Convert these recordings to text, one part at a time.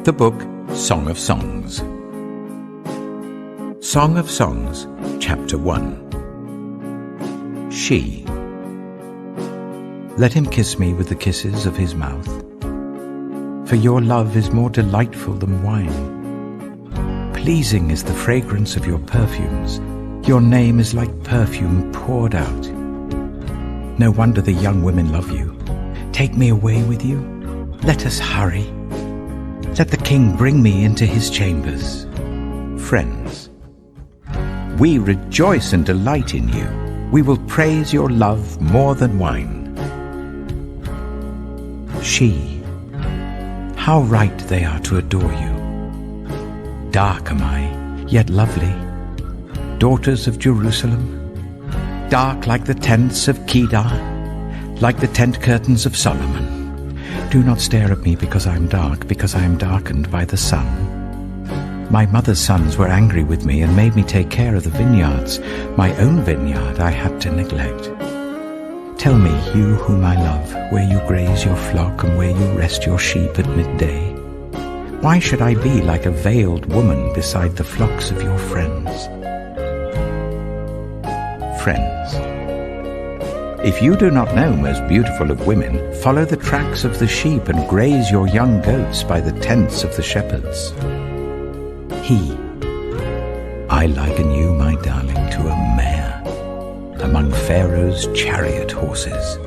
The book Song of Songs. Song of Songs, Chapter 1. She. Let him kiss me with the kisses of his mouth, for your love is more delightful than wine. Pleasing is the fragrance of your perfumes. Your name is like perfume poured out. No wonder the young women love you. Take me away with you. Let us hurry. Let the king bring me into his chambers. Friends, we rejoice and delight in you. We will praise your love more than wine. She, how right they are to adore you. Dark am I, yet lovely, daughters of Jerusalem. Dark like the tents of Kedar, like the tent curtains of Solomon. Do not stare at me because I am dark, because I am darkened by the sun. My mother's sons were angry with me and made me take care of the vineyards. My own vineyard I had to neglect. Tell me, you whom I love, where you graze your flock and where you rest your sheep at midday. Why should I be like a veiled woman beside the flocks of your friends? Friends, if you do not know, most beautiful of women, follow the tracks of the sheep and graze your young goats by the tents of the shepherds. I liken you, my darling, to a mare among Pharaoh's chariot horses.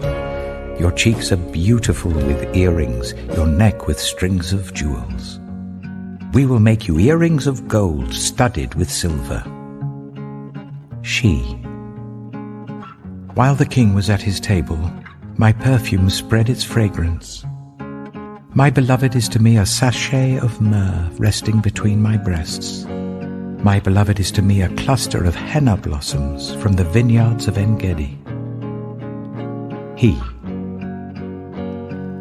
Your cheeks are beautiful with earrings, your neck with strings of jewels. We will make you earrings of gold studded with silver. While the king was at his table, my perfume spread its fragrance. My beloved is to me a sachet of myrrh resting between my breasts. My beloved is to me a cluster of henna blossoms from the vineyards of En-Gedi.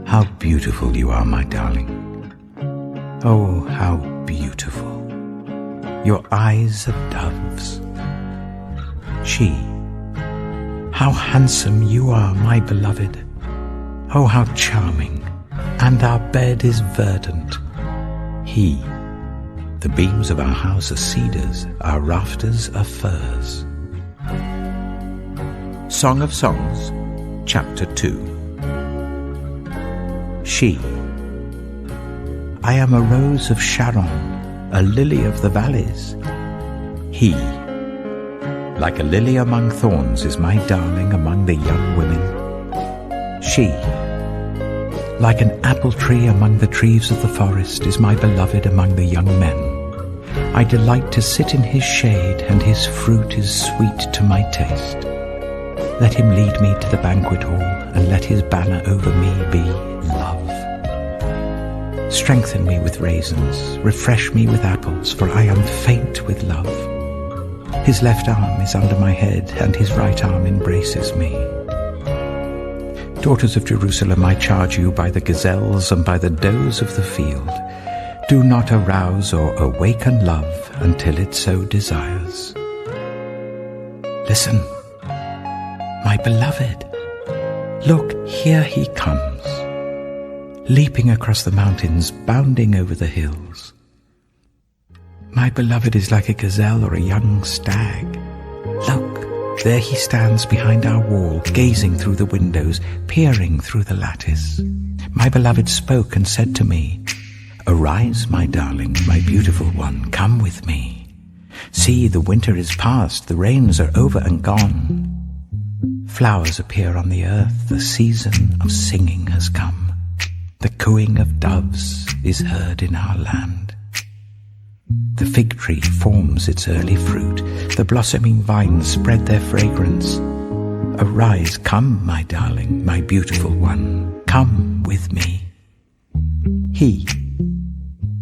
How beautiful you are, my darling. Oh, how beautiful. Your eyes are doves. How handsome you are, my beloved. Oh, how charming. And our bed is verdant. The beams of our house are cedars, our rafters are firs. Song of Songs, Chapter 2. I am a rose of Sharon, a lily of the valleys. Like a lily among thorns is my darling among the young women. Like an apple tree among the trees of the forest is my beloved among the young men. I delight to sit in his shade, and his fruit is sweet to my taste. Let him lead me to the banquet hall, and let his banner over me be love. Strengthen me with raisins, refresh me with apples, for I am faint with love. His left arm is under my head, and his right arm embraces me. Daughters of Jerusalem, I charge you by the gazelles and by the does of the field, do not arouse or awaken love until it so desires. Listen, my beloved, look, here he comes, leaping across the mountains, bounding over the hills. My beloved is like a gazelle or a young stag. Look, there he stands behind our wall, gazing through the windows, peering through the lattice. My beloved spoke and said to me, Arise, my darling, my beautiful one, come with me. See, the winter is past, the rains are over and gone. Flowers appear on the earth, the season of singing has come. The cooing of doves is heard in our land. The fig tree forms its early fruit, the blossoming vines spread their fragrance. Arise, come, my darling, my beautiful one, come with me.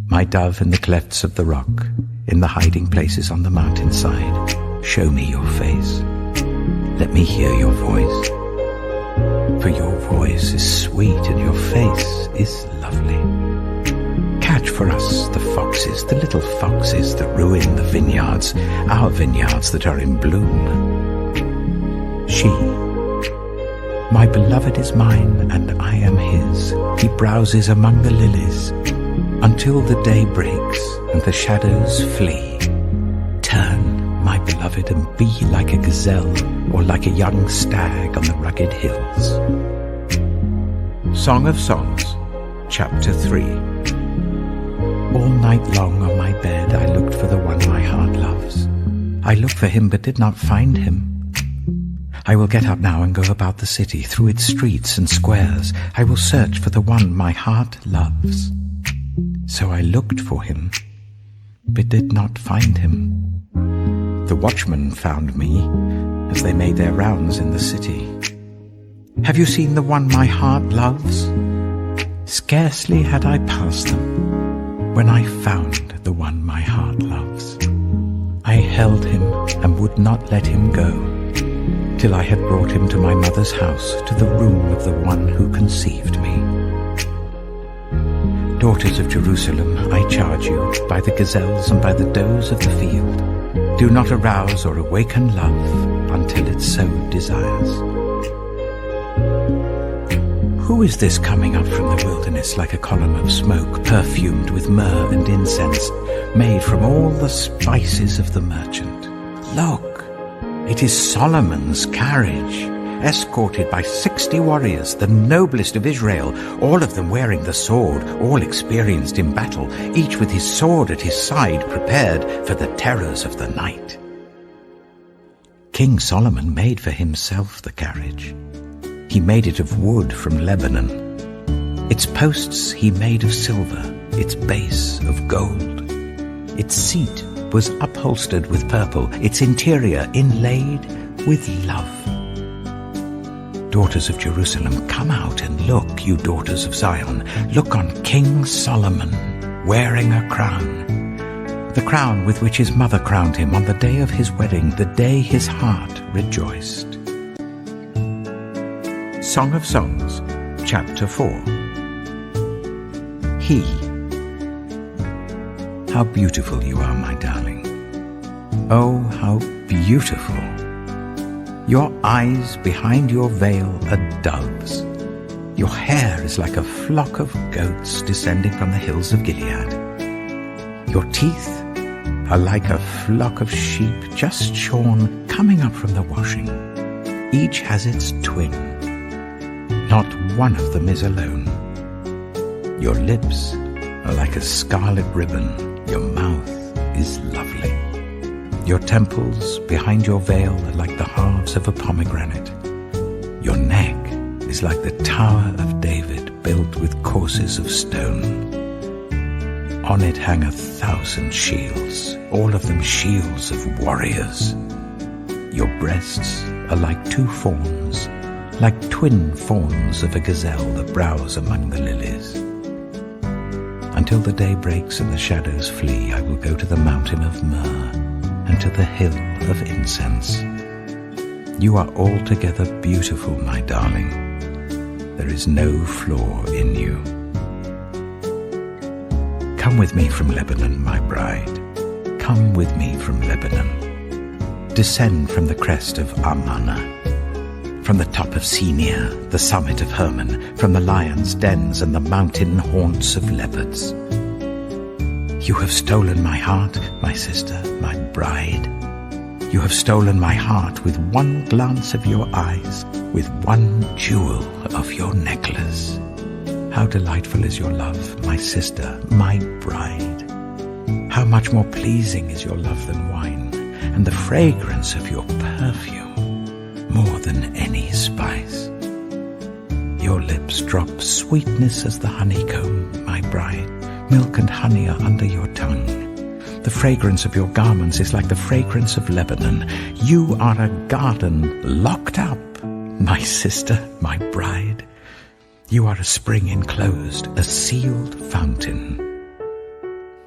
My dove in the clefts of the rock, in the hiding places on the mountainside, show me your face. let me hear your voice. For your voice is sweet and your face is lovely. Catch for us the foxes, the little foxes that ruin the vineyards, our vineyards that are in bloom. She, my beloved is mine and I am his. He browses among the lilies until the day breaks and the shadows flee. Turn, my beloved, and be like a gazelle or like a young stag on the rugged hills. Song of Songs, Chapter 3. All night long on my bed I looked for the one my heart loves. I looked for him but did not find him. I will get up now and go about the city, through its streets and squares. I will search for the one my heart loves. So I looked for him, but did not find him. The watchmen found me as they made their rounds in the city. Have you seen the one my heart loves? Scarcely had I passed them when I found the one my heart loves. I held him and would not let him go, till I had brought him to my mother's house, to the room of the one who conceived me. Daughters of Jerusalem, I charge you, by the gazelles and by the does of the field, do not arouse or awaken love until it so desires. Who is this coming up from the wilderness like a column of smoke, perfumed with myrrh and incense, made from all the spices of the merchant? Look, it is Solomon's carriage, escorted by 60 warriors, the noblest of Israel, all of them wearing the sword, all experienced in battle, each with his sword at his side, prepared for the terrors of the night. King Solomon made for himself the carriage. He made it of wood from Lebanon. Its posts he made of silver, its base of gold. Its seat was upholstered with purple, its interior inlaid with love. Daughters of Jerusalem, come out and look, you daughters of Zion. Look on King Solomon, wearing a crown. The crown with which his mother crowned him on the day of his wedding, the day his heart rejoiced. Song of Songs, Chapter 4. He. How beautiful you are, my darling. Oh, how beautiful. Your eyes behind your veil are doves. Your hair is like a flock of goats descending from the hills of Gilead. Your teeth are like a flock of sheep just shorn, coming up from the washing. Each has its twin. Not one of them is alone. Your lips are like a scarlet ribbon. Your mouth is lovely. Your temples behind your veil are like the halves of a pomegranate. Your neck is like the Tower of David, built with courses of stone. On it hang 1,000 shields, all of them shields of warriors. Your breasts are like 2 fawns, like twin fawns of a gazelle that browse among the lilies. Until the day breaks and the shadows flee, I will go to the mountain of myrrh and to the hill of incense. You are altogether beautiful, my darling. There is no flaw in you. Come with me from Lebanon, my bride. Come with me from Lebanon. Descend from the crest of Amanah, from the top of Senir, the summit of Hermon, from the lions' dens and the mountain haunts of leopards. You have stolen my heart, my sister, my bride. You have stolen my heart with one glance of your eyes, with one jewel of your necklace. How delightful is your love, my sister, my bride. How much more pleasing is your love than wine, and the fragrance of your perfume more than any spice. Your lips drop sweetness as the honeycomb, my bride. Milk and honey are under your tongue. The fragrance of your garments is like the fragrance of Lebanon. You are a garden locked up, my sister, my bride. You are a spring enclosed, a sealed fountain.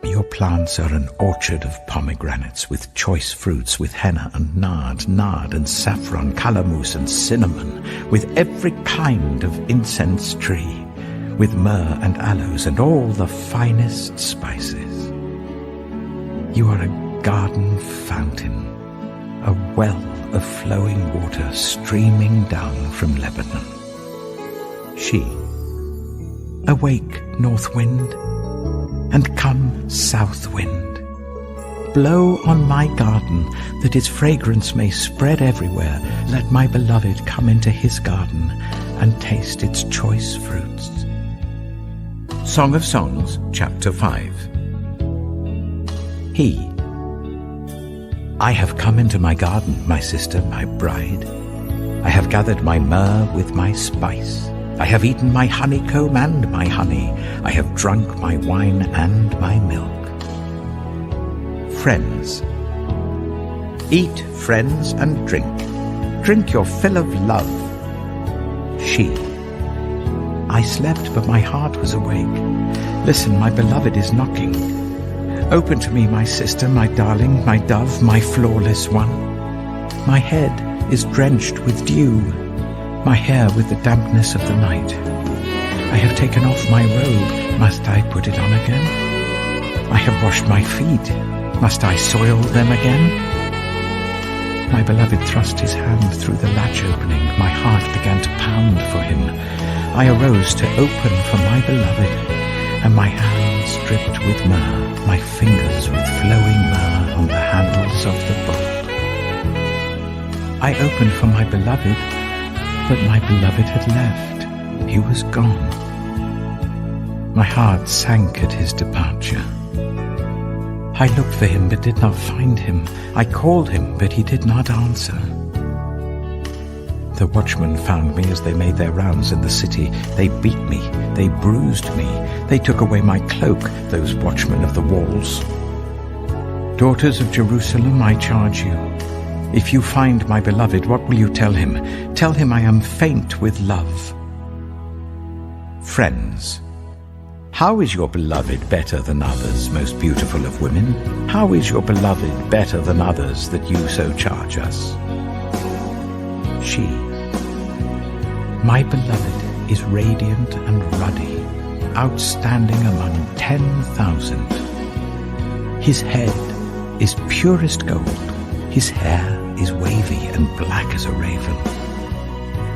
Your plants are an orchard of pomegranates, with choice fruits, with henna and nard and saffron, calamus and cinnamon, with every kind of incense tree, with myrrh and aloes and all the finest spices. You are a garden fountain, a well of flowing water streaming down from Lebanon. She, awake, north wind, and come, south wind. Blow on my garden, that its fragrance may spread everywhere. Let my beloved come into his garden and taste its choice fruits. Song of Songs, Chapter 5. He. I have come into my garden, my sister, my bride. I have gathered my myrrh with my spice. I have eaten my honeycomb and my honey. I have drunk my wine and my milk. Friends. Eat, friends, and drink. Drink your fill of love. She. I slept, but my heart was awake. Listen, my beloved is knocking. Open to me, my sister, my darling, my dove, my flawless one. My head is drenched with dew, my hair with the dampness of the night. I have taken off my robe, must I put it on again? I have washed my feet, must I soil them again? My beloved thrust his hand through the latch opening, my heart began to pound for him. I arose to open for my beloved, and my hands dripped with myrrh, my fingers with flowing myrrh on the handles of the bolt. I opened for my beloved, but my beloved had left. He was gone. My heart sank at his departure. I looked for him, but did not find him. I called him, but he did not answer. The watchmen found me as they made their rounds in the city. They beat me, they bruised me, they took away my cloak, those watchmen of the walls. Daughters of Jerusalem, I charge you, if you find my beloved, what will you tell him? Tell him I am faint with love. Friends. How is your beloved better than others, most beautiful of women? How is your beloved better than others, that you so charge us? She. My beloved is radiant and ruddy, outstanding among 10,000. His head is purest gold, his hair is wavy and black as a raven.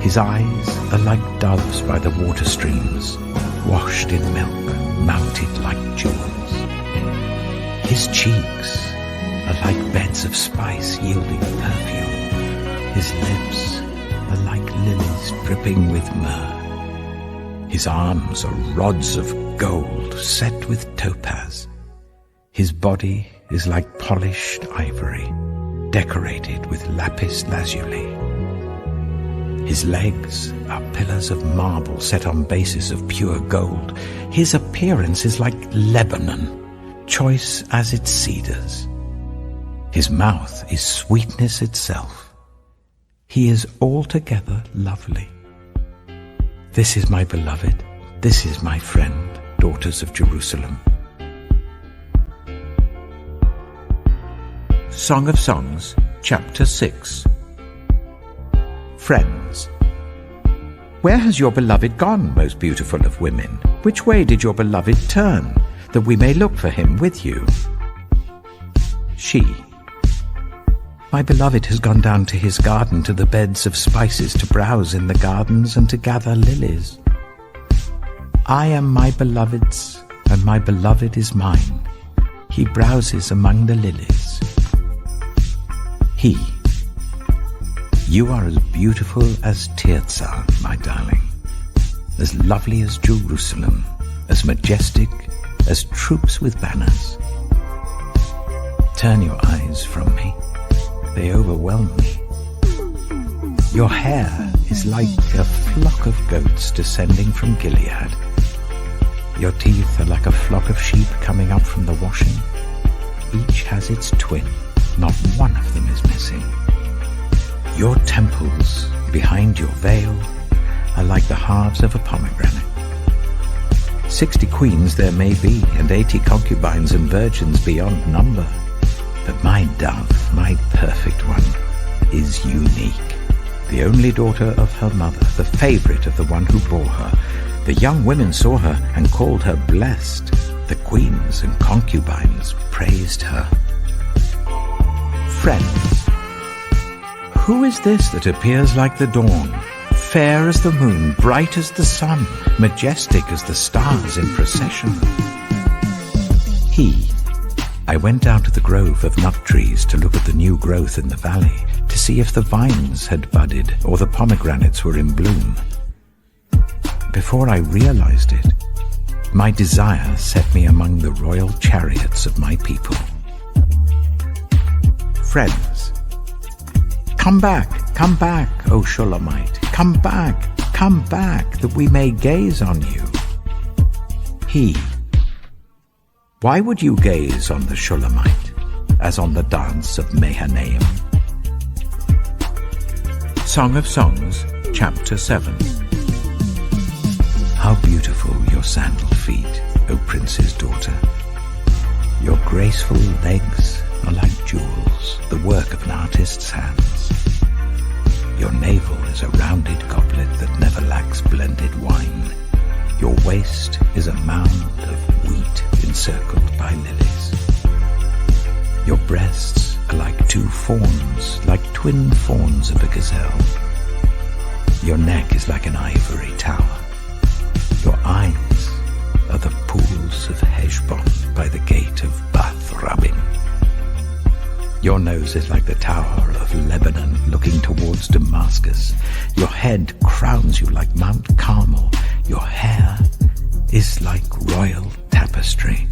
His eyes are like doves by the water streams, washed in milk, mounted like jewels. His cheeks are like beds of spice yielding perfume. His lips are like lilies dripping with myrrh. His arms are rods of gold set with topaz. His body is like polished ivory, decorated with lapis lazuli. His legs are pillars of marble set on bases of pure gold. His appearance is like Lebanon, choice as its cedars. His mouth is sweetness itself. He is altogether lovely. This is my beloved, this is my friend, daughters of Jerusalem. Song of Songs, Chapter 6. Friends. Where has your beloved gone, most beautiful of women? Which way did your beloved turn, that we may look for him with you? She. My beloved has gone down to his garden, to the beds of spices, to browse in the gardens and to gather lilies. I am my beloved's, and my beloved is mine. He browses among the lilies. He. You are as beautiful as Tirzah, my darling, as lovely as Jerusalem, as majestic as troops with banners. Turn your eyes from me, they overwhelm me. Your hair is like a flock of goats descending from Gilead. Your teeth are like a flock of sheep coming up from the washing. Each has its twin, not one of them is missing. Your temples, behind your veil, are like the halves of a pomegranate. 60 queens there may be, and 80 concubines and virgins beyond number. But my dove, my perfect one, is unique. The only daughter of her mother, the favorite of the one who bore her. The young women saw her and called her blessed. The queens and concubines praised her. Friends, who is this that appears like the dawn, fair as the moon, bright as the sun, majestic as the stars in procession? I went down to the grove of nut trees to look at the new growth in the valley, to see if the vines had budded or the pomegranates were in bloom. Before I realized it, my desire set me among the royal chariots of my people. Friends, come back, O Shulamite, come back, that we may gaze on you. Why would you gaze on the Shulamite, as on the dance of Mahanaim? Song of Songs, Chapter 7. How beautiful your sandaled feet, O prince's daughter! Your graceful legs are like jewels, the work of an artist's hands. Your navel is a rounded goblet that never lacks blended wine. Your waist is a mound of wheat encircled by lilies. Your breasts are like two fawns, like twin fawns of a gazelle. Your neck is like an ivory tower. Your eyes are the pools of Heshbon by the gate of Bath Rabbin. Your nose is like the tower of Lebanon looking towards Damascus. Your head crowns you like Mount Carmel. Your hair is like royal tapestry.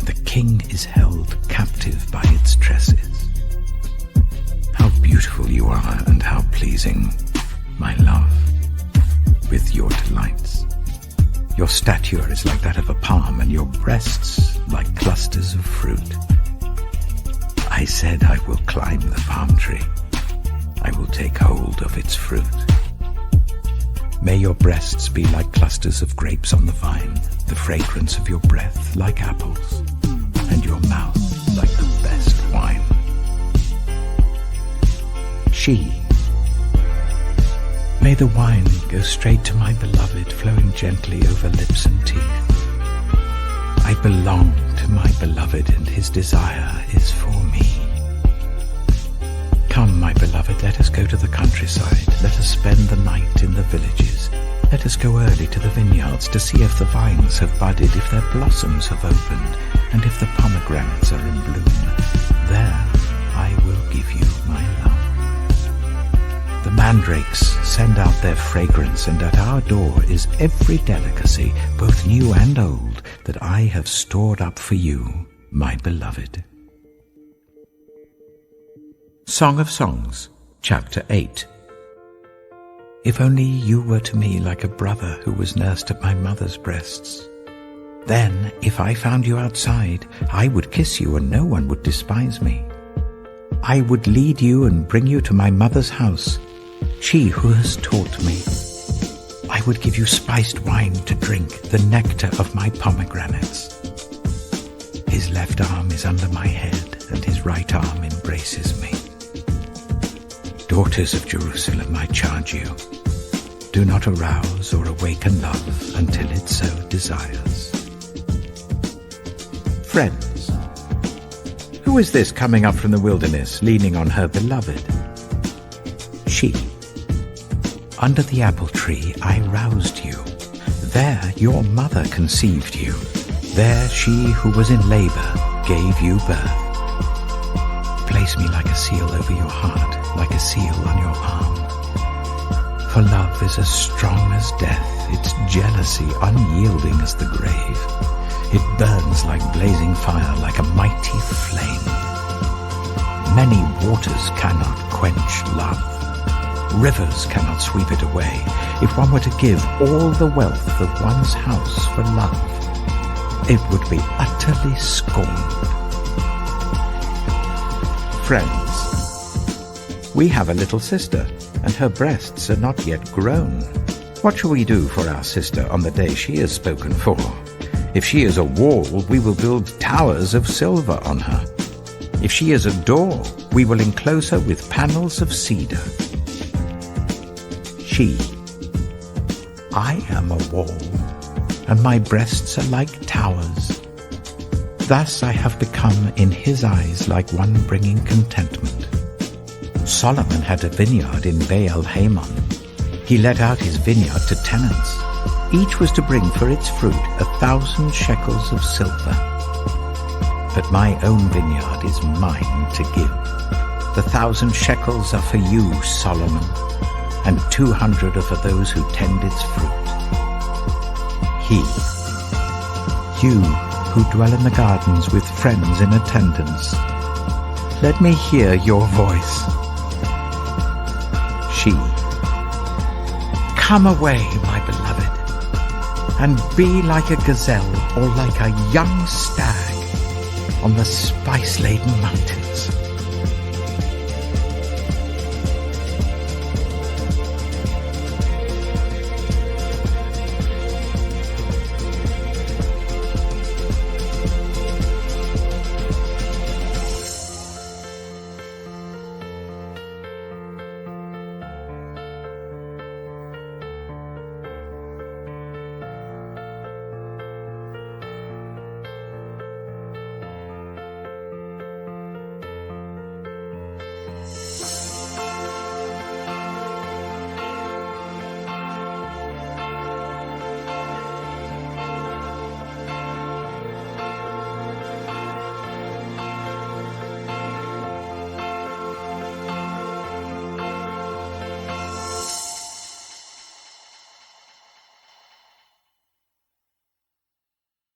The king is held captive by its tresses. How beautiful you are, and how pleasing, my love, with your delights. Your stature is like that of a palm, and your breasts like clusters of fruit. I said, I will climb the palm tree. I will take hold of its fruit. May your breasts be like clusters of grapes on the vine, the fragrance of your breath like apples, and your mouth like the best wine. May the wine go straight to my beloved, flowing gently over lips and teeth. I belong to my beloved, and his desire is for me. Come, my beloved, let us go to the countryside. Let us spend the night in the villages. Let us go early to the vineyards to see if the vines have budded, if their blossoms have opened, and if the pomegranates are in bloom. There I will give you my love. The mandrakes send out their fragrance, and at our door is every delicacy, both new and old, that I have stored up for you, my beloved. Song of Songs, Chapter 8. If only you were to me like a brother who was nursed at my mother's breasts. Then, if I found you outside, I would kiss you and no one would despise me. I would lead you and bring you to my mother's house, she who has taught me. I would give you spiced wine to drink, the nectar of my pomegranates. His left arm is under my head, and his right arm embraces me. Daughters of Jerusalem, I charge you, do not arouse or awaken love until it so desires. Friends, who is this coming up from the wilderness, leaning on her beloved? She. Under the apple tree I roused you. There your mother conceived you. There she who was in labor gave you birth. Place me like a seal over your heart, like a seal on your arm. For love is as strong as death, its jealousy unyielding as the grave. It burns like blazing fire, like a mighty flame. Many waters cannot quench love. Rivers cannot sweep it away. If one were to give all the wealth of one's house for love, it would be utterly scorned. Friends, we have a little sister, and her breasts are not yet grown. What shall we do for our sister on the day she is spoken for? If she is a wall, we will build towers of silver on her. If she is a door, we will enclose her with panels of cedar. She. I am a wall, and my breasts are like towers. Thus I have become in his eyes like one bringing contentment. Solomon had a vineyard in Baal Hamon. He let out his vineyard to tenants. Each was to bring for its fruit 1,000 shekels of silver. But my own vineyard is mine to give. The 1,000 shekels are for you, Solomon, and 200 are for those who tend its fruit. You who dwell in the gardens with friends in attendance, let me hear your voice. She. Come away, my beloved, and be like a gazelle or like a young stag on the spice-laden mountain.